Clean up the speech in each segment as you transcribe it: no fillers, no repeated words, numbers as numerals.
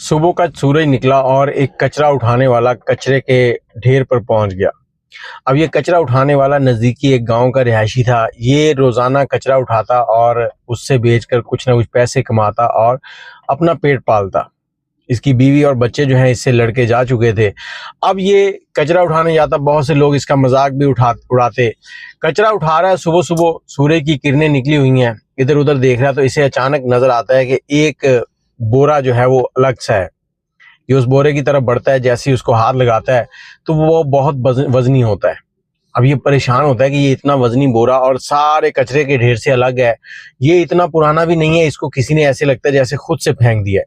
सुबह का सूरज निकला और एक कचरा उठाने वाला कचरे के ढेर पर पहुंच गया। अब ये कचरा उठाने वाला नज़दीकी एक गांव का रिहायशी था। ये रोज़ाना कचरा उठाता और उससे बेचकर कुछ ना कुछ पैसे कमाता और अपना पेट पालता। इसकी बीवी और बच्चे जो हैं इससे लड़के जा चुके थे। अब ये कचरा उठाने जाता, बहुत से लोग इसका मजाक भी उड़ाते। कचरा उठा रहा है, सुबह सुबह सूर्य की किरणें निकली हुई हैं, इधर उधर देख रहा है, तो इसे अचानक नजर आता है कि एक बोरा जो है वो अलग सा है। ये उस बोरे की तरफ बढ़ता है, जैसे ही उसको हाथ लगाता है तो वो बहुत वजनी होता है। अब ये परेशान होता है कि ये इतना वजनी बोरा और सारे कचरे के ढेर से अलग है। ये इतना पुराना भी नहीं है, इसको किसी ने ऐसे लगता है जैसे खुद से फेंक दिया है।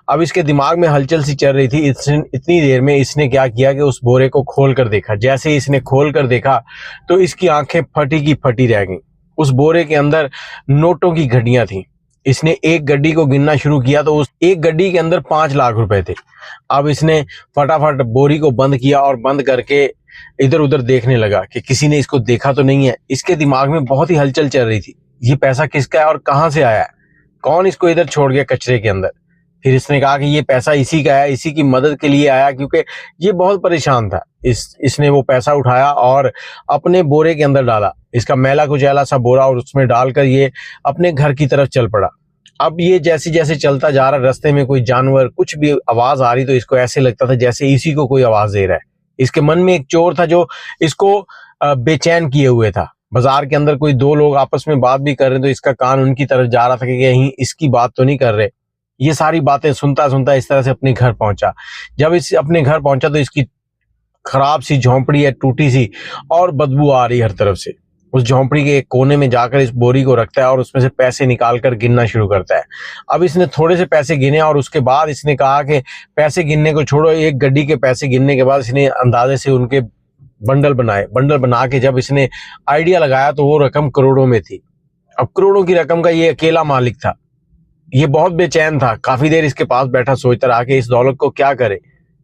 अब इसके दिमाग में हलचल सी चल रही थी। इतनी देर में इसने क्या किया कि उस बोरे को खोल कर देखा। जैसे ही इसने खोल कर देखा तो इसकी आंखें फटी की फटी रह गईं। उस बोरे के अंदर नोटों की गड्डियां थी। इसने एक गड्डी को गिनना शुरू किया तो उस एक गड्डी के अंदर 5 लाख रुपए थे। अब इसने फटाफट बोरी को बंद किया और बंद करके इधर उधर देखने लगा कि किसी ने इसको देखा तो नहीं है। इसके दिमाग में बहुत ही हलचल चल रही थी, ये पैसा किसका है और कहाँ से आया है, कौन इसको इधर छोड़ गया कचरे के अंदर। फिर इसने कहा कि ये पैसा इसी का है, इसी की मदद के लिए आया, क्योंकि ये बहुत परेशान था। इसने वो पैसा उठाया और अपने बोरे के अंदर डाला, इसका मैला कुचैला सा बोरा, और उसमें डालकर ये अपने घर की तरफ चल पड़ा। अब ये जैसे जैसे चलता जा रहा, रास्ते में कोई जानवर कुछ भी आवाज आ रही तो इसको ऐसे लगता था जैसे इसी को कोई आवाज दे रहा है। इसके मन में एक चोर था जो इसको बेचैन किए हुए था। बाजार के अंदर कोई 2 लोग आपस में बात भी कर रहे तो इसका कान उनकी तरफ जा रहा था कि कहीं इसकी बात तो नहीं कर रहे। ये सारी बातें सुनता सुनता इस तरह से अपने घर पहुंचा। जब इस अपने घर पहुंचा तो इसकी खराब सी झोंपड़ी है, टूटी सी, और बदबू आ रही हर तरफ से। उस झोंपड़ी के एक कोने में जाकर इस बोरी को रखता है और उसमें से पैसे निकालकर गिनना शुरू करता है। अब इसने थोड़े से पैसे गिने और उसके बाद इसने कहा कि पैसे गिनने को छोड़ो, एक गड्डी के पैसे गिनने के बाद इसने अंदाजे से उनके बंडल बनाए। बंडल बना के जब इसने आइडिया लगाया तो वो रकम करोड़ों में थी। अब करोड़ों की रकम का ये अकेला मालिक था। ये बहुत बेचैन था। काफी देर इसके पास बैठा सोचता रहा कि इस दौलत को क्या करे।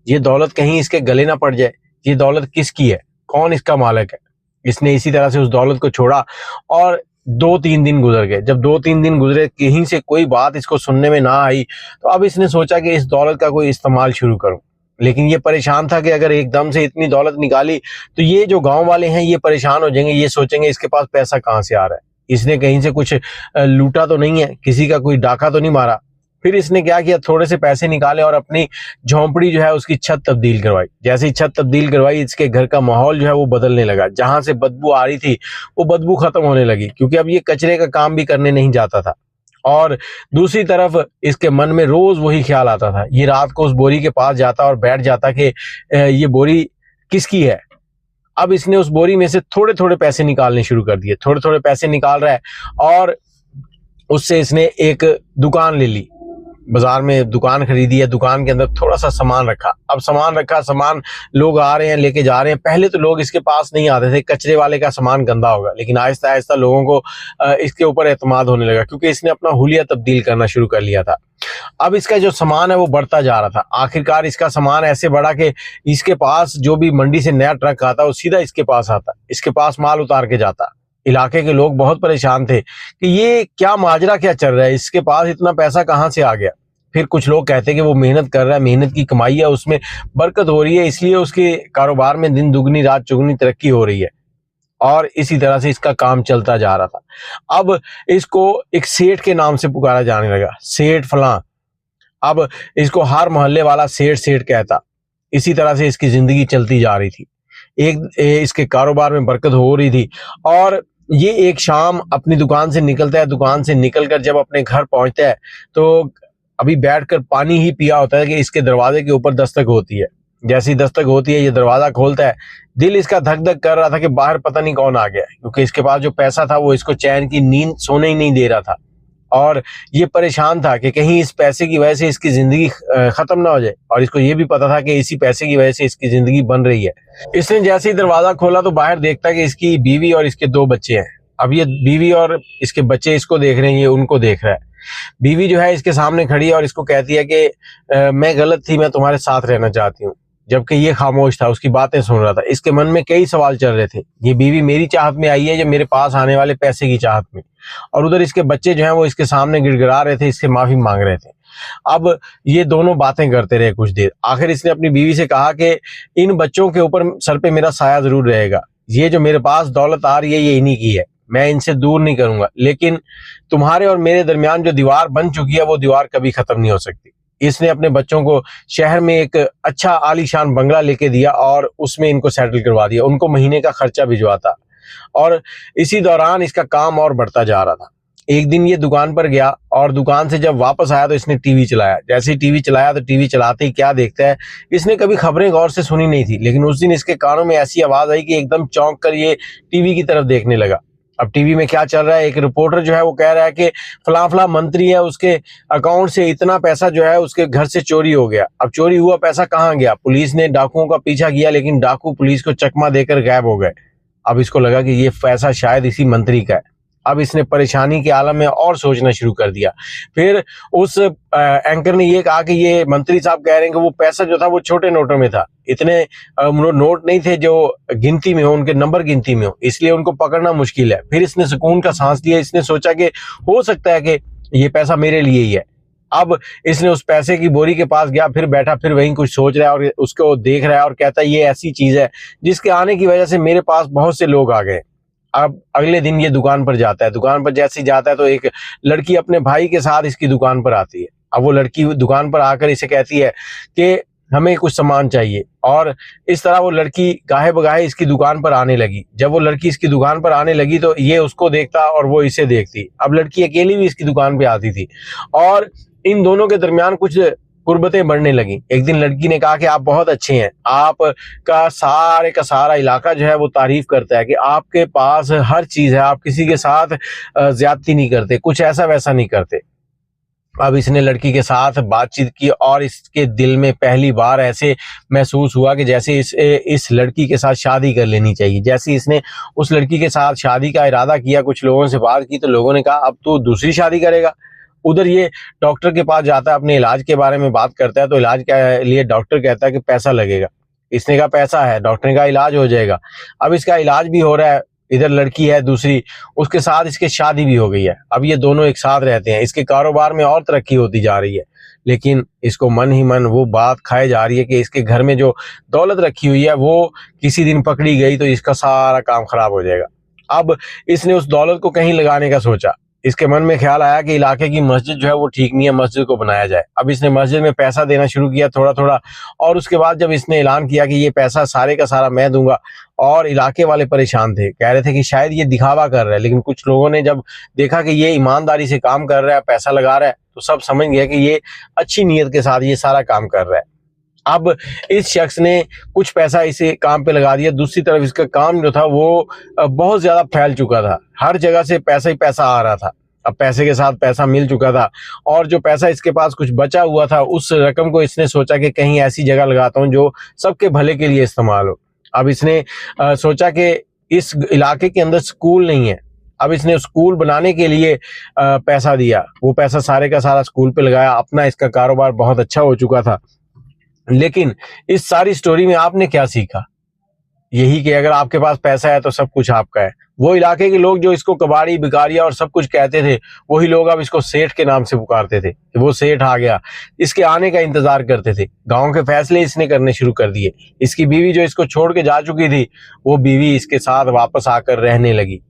ये दौलत कहीं इसके गले ना पड़ जाए। ये दौलत किसकी है, कौन इसका मालिक है। इसने इसी तरह से उस दौलत को छोड़ा और 2-3 दिन गुजर गए। जब 2-3 दिन गुजरे, कहीं से कोई बात इसको सुनने में ना आई, तो अब इसने सोचा कि इस दौलत का कोई इस्तेमाल शुरू करूं। लेकिन ये परेशान था कि अगर एकदम से इतनी दौलत निकाली तो ये जो गांव वाले हैं ये परेशान हो जाएंगे, ये सोचेंगे इसके पास पैसा कहाँ से आ रहा है, इसने कहीं से कुछ लूटा तो नहीं है, किसी का कोई डाका तो नहीं मारा। फिर इसने क्या किया, थोड़े से पैसे निकाले और अपनी झोंपड़ी जो है उसकी छत तब्दील करवाई। जैसे ही छत तब्दील करवाई, इसके घर का माहौल जो है वो बदलने लगा। जहां से बदबू आ रही थी वो बदबू खत्म होने लगी, क्योंकि अब ये कचरे का काम भी करने नहीं जाता था। और दूसरी तरफ इसके मन में रोज वही ख्याल आता था। ये रात को उस बोरी के पास जाता और बैठ जाता कि ये बोरी किसकी है। अब इसने उस बोरी में से थोड़े थोड़े पैसे निकालने शुरू कर दिए। थोड़े थोड़े पैसे निकाल रहा है और उससे इसने एक दुकान ले ली। बाजार में दुकान खरीदी है, दुकान के अंदर थोड़ा सा सामान रखा। अब सामान रखा, सामान लोग आ रहे हैं, लेके जा रहे हैं। पहले तो लोग इसके पास नहीं आते थे, कचरे वाले का सामान गंदा होगा, लेकिन आहिस्ता आहिस्ता लोगों को इसके ऊपर एतमाद होने लगा, क्योंकि इसने अपना हुलिया तब्दील करना शुरू कर लिया था। अब इसका जो सामान है वो बढ़ता जा रहा था। आखिरकार इसका सामान ऐसे बढ़ा कि इसके पास जो भी मंडी से नया ट्रक आता वो सीधा इसके पास आता, इसके पास माल उतार के जाता। इलाके के लोग बहुत परेशान थे कि ये क्या माजरा क्या चल रहा है, इसके पास इतना पैसा कहाँ से आ गया। फिर कुछ लोग कहते कि वो मेहनत कर रहा है, मेहनत की कमाई है, उसमें बरकत हो रही है, इसलिए उसके कारोबार में दिन दुगनी रात चौगुनी तरक्की हो रही है। और इसी तरह से इसका काम चलता जा रहा था। अब इसको एक सेठ के नाम से पुकारा जाने लगा, सेठ फलां। अब इसको हर मोहल्ले वाला सेठ सेठ कहता। इसी तरह से इसकी जिंदगी चलती जा रही थी। इसके कारोबार में बरकत हो रही थी। और ये एक शाम अपनी दुकान से निकलता है। दुकान से निकलकर जब अपने घर पहुंचता है तो अभी बैठकर पानी ही पिया होता है कि इसके दरवाजे के ऊपर दस्तक होती है। जैसी दस्तक होती है, ये दरवाजा खोलता है। दिल इसका धक धक कर रहा था कि बाहर पता नहीं कौन आ गया, क्योंकि इसके पास जो पैसा था वो इसको चैन की नींद सोने ही नहीं दे रहा था। और ये परेशान था कि कहीं इस पैसे की वजह से इसकी जिंदगी खत्म ना हो जाए। और इसको ये भी पता था कि इसी पैसे की वजह से इसकी जिंदगी बन रही है। इसने जैसे ही दरवाजा खोला तो बाहर देखता है कि इसकी बीवी और इसके 2 बच्चे हैं। अब ये बीवी और इसके बच्चे इसको देख रहे हैं, ये उनको देख रहा है। बीवी जो है इसके सामने खड़ी है और इसको कहती है कि मैं गलत थी, मैं तुम्हारे साथ रहना चाहती हूँ। जबकि ये खामोश था, उसकी बातें सुन रहा था। इसके मन में कई सवाल चल रहे थे, ये बीवी मेरी चाहत में आई है या मेरे पास आने वाले पैसे की चाहत में। और उधर इसके बच्चे जो हैं वो इसके सामने गिड़गिड़ा रहे थे, इससे माफी मांग रहे थे। अब ये दोनों बातें करते रहे कुछ देर। आखिर इसने अपनी बीवी से कहा कि इन बच्चों के ऊपर सर पे मेरा साया जरूर रहेगा, ये जो मेरे पास दौलत आ रही है ये इन्हीं की है, मैं इनसे दूर नहीं करूंगा, लेकिन तुम्हारे और मेरे दरमियान जो दीवार बन चुकी है वो दीवार कभी खत्म नहीं हो सकती। इसने अपने बच्चों को शहर में एक अच्छा आलीशान बंगला लेके दिया और उसमें इनको सेटल करवा दिया, उनको महीने का खर्चा भिजवाता। और इसी दौरान इसका काम और बढ़ता जा रहा था। एक दिन ये दुकान पर गया और दुकान से जब वापस आया तो इसने टीवी चलाया। जैसे ही टीवी चलाया तो टीवी चलाते ही क्या देखता है, इसने कभी खबरें गौर से सुनी नहीं थी, लेकिन उस दिन इसके कानों में ऐसी आवाज आई कि एकदम चौंक कर ये टीवी की तरफ देखने लगा। अब टीवी में क्या चल रहा है, एक रिपोर्टर जो है वो कह रहा है कि फला फला मंत्री है, उसके अकाउंट से इतना पैसा जो है उसके घर से चोरी हो गया। अब चोरी हुआ पैसा कहाँ गया? पुलिस ने डाकुओं का पीछा किया, लेकिन डाकू पुलिस को चकमा देकर गायब हो गए। अब इसको लगा कि ये पैसा शायद इसी मंत्री का है। अब इसने परेशानी के आलम में और सोचना शुरू कर दिया। फिर उस एंकर ने ये कहा कि ये मंत्री साहब कह रहे हैं कि वो पैसा जो था वो छोटे नोटों में था, इतने नोट नहीं थे जो गिनती में हो, उनके नंबर गिनती में हो, इसलिए उनको पकड़ना मुश्किल है। फिर इसने सुकून का सांस लिया। इसने सोचा कि हो सकता है कि ये पैसा मेरे लिए ही है। अब इसने उस पैसे की बोरी के पास गया, फिर बैठा, फिर वहीं कुछ सोच रहा है और उसको देख रहा है और कहता है ये ऐसी चीज है जिसके आने की वजह से मेरे पास बहुत से लोग आ गए। अब अगले दिन ये दुकान पर जाता है। दुकान पर जैसे ही जाता है तो एक लड़की अपने भाई के साथ इसकी दुकान पर आती है। अब वो लड़की दुकान पर आकर इसे कहती है कि हमें कुछ सामान चाहिए, और इस तरह वो लड़की गाहे बगाहे इसकी दुकान पर आने लगी। जब वो लड़की इसकी दुकान पर आने लगी तो ये उसको देखता और वो इसे देखती। अब लड़की अकेली भी इसकी दुकान पे आती थी और इन दोनों के दरमियान कुछ कुर्बतें बढ़ने लगी। एक दिन लड़की ने कहा कि आप बहुत अच्छे हैं, आपका सारे का सारा इलाका जो है वो तारीफ करता है कि आपके पास हर चीज है, आप किसी के साथ ज्यादती नहीं करते, कुछ ऐसा वैसा नहीं करते। अब इसने लड़की के साथ बातचीत की और इसके दिल में पहली बार ऐसे महसूस हुआ कि जैसे इस लड़की के साथ शादी कर लेनी चाहिए। जैसे इसने उस लड़की के साथ शादी का इरादा किया, कुछ लोगों से बात की तो लोगों ने कहा अब तो दूसरी शादी करेगा। उधर ये डॉक्टर के पास जाता है, अपने इलाज के बारे में बात करता है तो इलाज के लिए डॉक्टर कहता है कि पैसा लगेगा। इसने कहा पैसा है, डॉक्टर ने कहा इलाज हो जाएगा। अब इसका इलाज भी हो रहा है, इधर लड़की है दूसरी, उसके साथ इसके शादी भी हो गई है। अब ये दोनों एक साथ रहते हैं, इसके कारोबार में और तरक्की होती जा रही है, लेकिन इसको मन ही मन वो बात खाई जा रही है कि इसके घर में जो दौलत रखी हुई है वो किसी दिन पकड़ी गई तो इसका सारा काम खराब हो जाएगा। अब इसने उस दौलत को कहीं लगाने का सोचा। इसके मन में ख्याल आया कि इलाके की मस्जिद जो है वो ठीक नहीं है, मस्जिद को बनाया जाए। अब इसने मस्जिद में पैसा देना शुरू किया थोड़ा थोड़ा, और उसके बाद जब इसने ऐलान किया कि ये पैसा सारे का सारा मैं दूंगा, और इलाके वाले परेशान थे, कह रहे थे कि शायद ये दिखावा कर रहा है। लेकिन कुछ लोगों ने जब देखा कि ये ईमानदारी से काम कर रहा है, पैसा लगा रहा है, तो सब समझ गए कि ये अच्छी नीयत के साथ ये सारा काम कर रहा है। अब इस शख्स ने कुछ पैसा इसे काम पे लगा दिया, दूसरी तरफ इसका काम जो था वो बहुत ज्यादा फैल चुका था, हर जगह से पैसा ही पैसा आ रहा था। अब पैसे के साथ पैसा मिल चुका था और जो पैसा इसके पास कुछ बचा हुआ था उस रकम को इसने सोचा कि कहीं ऐसी जगह लगाता हूँ जो सबके भले के लिए इस्तेमाल हो। अब इसने सोचा कि इस इलाके के अंदर स्कूल नहीं है। अब इसने स्कूल बनाने के लिए पैसा दिया, वो पैसा सारे का सारा स्कूल पे लगाया। अपना इसका कारोबार बहुत अच्छा हो चुका था। लेकिन इस सारी स्टोरी में आपने क्या सीखा? यही कि अगर आपके पास पैसा है तो सब कुछ आपका है। वो इलाके के लोग जो इसको कबाड़ी भिखारिया और सब कुछ कहते थे, वही लोग अब इसको सेठ के नाम से पुकारते थे। वो सेठ आ गया, इसके आने का इंतजार करते थे। गांव के फैसले इसने करने शुरू कर दिए। इसकी बीवी जो इसको छोड़ के जा चुकी थी, वो बीवी इसके साथ वापस आकर रहने लगी।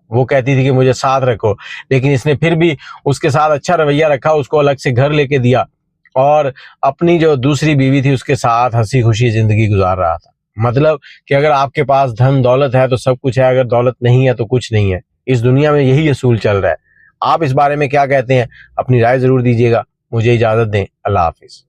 वो कहती थी कि मुझे साथ रखो, लेकिन इसने फिर भी उसके साथ अच्छा रवैया रखा, उसको अलग से घर लेके दिया और अपनी जो दूसरी बीवी थी उसके साथ हंसी खुशी जिंदगी गुजार रहा था। मतलब कि अगर आपके पास धन दौलत है तो सब कुछ है, अगर दौलत नहीं है तो कुछ नहीं है। इस दुनिया में यही असूल चल रहा है। आप इस बारे में क्या कहते हैं? अपनी राय जरूर दीजिएगा। मुझे इजाजत दें। अल्लाह हाफिज।